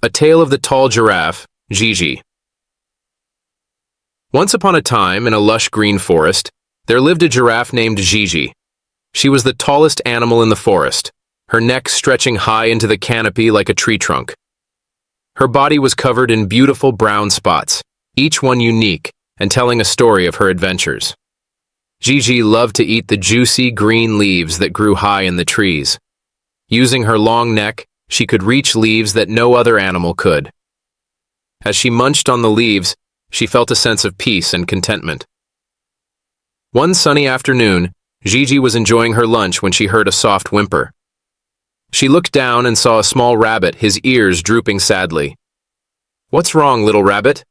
A Tale of the Tall Giraffe, Gigi. Once upon a time, in a lush green forest, there lived a giraffe named Gigi. She was the tallest animal in the forest, her neck stretching high into the canopy like a tree trunk. Her body was covered in beautiful brown spots, each one unique and telling a story of her adventures. Gigi loved to eat the juicy green leaves that grew high in the trees. Using her long neck, she could reach leaves that no other animal could. As she munched on the leaves, she felt a sense of peace and contentment. One sunny afternoon, Gigi was enjoying her lunch when she heard a soft whimper. She looked down and saw a small rabbit, his ears drooping sadly. "What's wrong, little rabbit?"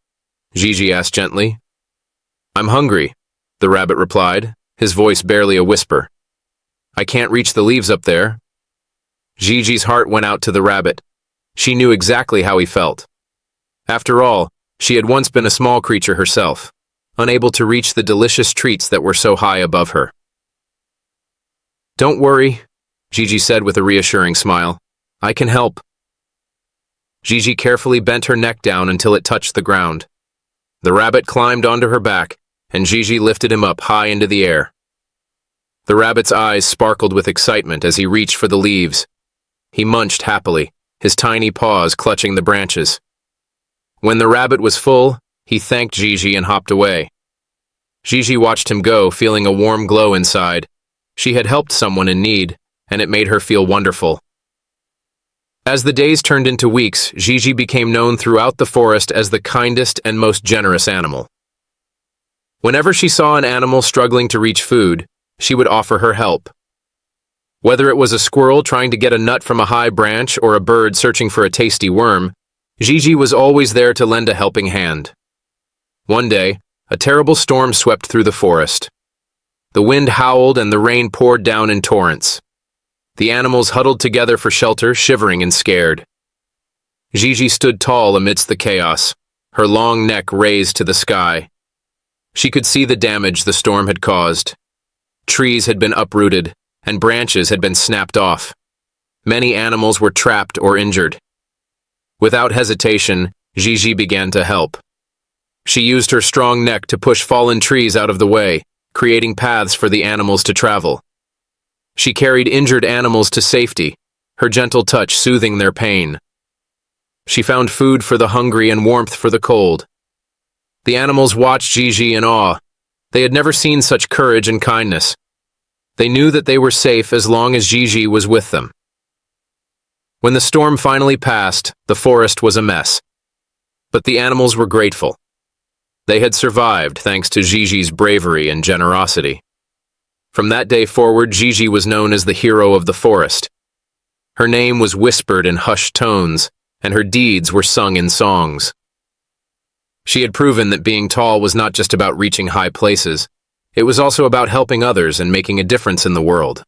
Gigi asked gently. "I'm hungry," the rabbit replied, his voice barely a whisper. "I can't reach the leaves up there." Gigi's heart went out to the rabbit. She knew exactly how he felt. After all, she had once been a small creature herself, unable to reach the delicious treats that were so high above her. "Don't worry," Gigi said with a reassuring smile. "I can help." Gigi carefully bent her neck down until it touched the ground. The rabbit climbed onto her back, and Gigi lifted him up high into the air. The rabbit's eyes sparkled with excitement as he reached for the leaves. He munched happily, his tiny paws clutching the branches. When the rabbit was full, he thanked Gigi and hopped away. Gigi watched him go, feeling a warm glow inside. She had helped someone in need, and it made her feel wonderful. As the days turned into weeks, Gigi became known throughout the forest as the kindest and most generous animal. Whenever she saw an animal struggling to reach food, she would offer her help. Whether it was a squirrel trying to get a nut from a high branch or a bird searching for a tasty worm, Gigi was always there to lend a helping hand. One day, a terrible storm swept through the forest. The wind howled and the rain poured down in torrents. The animals huddled together for shelter, shivering and scared. Gigi stood tall amidst the chaos, her long neck raised to the sky. She could see the damage the storm had caused. Trees had been uprooted, and branches had been snapped off. Many animals were trapped or injured. Without hesitation, Gigi began to help. She used her strong neck to push fallen trees out of the way, creating paths for the animals to travel. She carried injured animals to safety, her gentle touch soothing their pain. She found food for the hungry and warmth for the cold. The animals watched Gigi in awe. They had never seen such courage and kindness. They knew that they were safe as long as Gigi was with them. When the storm finally passed, the forest was a mess. But the animals were grateful. They had survived thanks to Gigi's bravery and generosity. From that day forward, Gigi was known as the hero of the forest. Her name was whispered in hushed tones, and her deeds were sung in songs. She had proven that being tall was not just about reaching high places. It was also about helping others and making a difference in the world.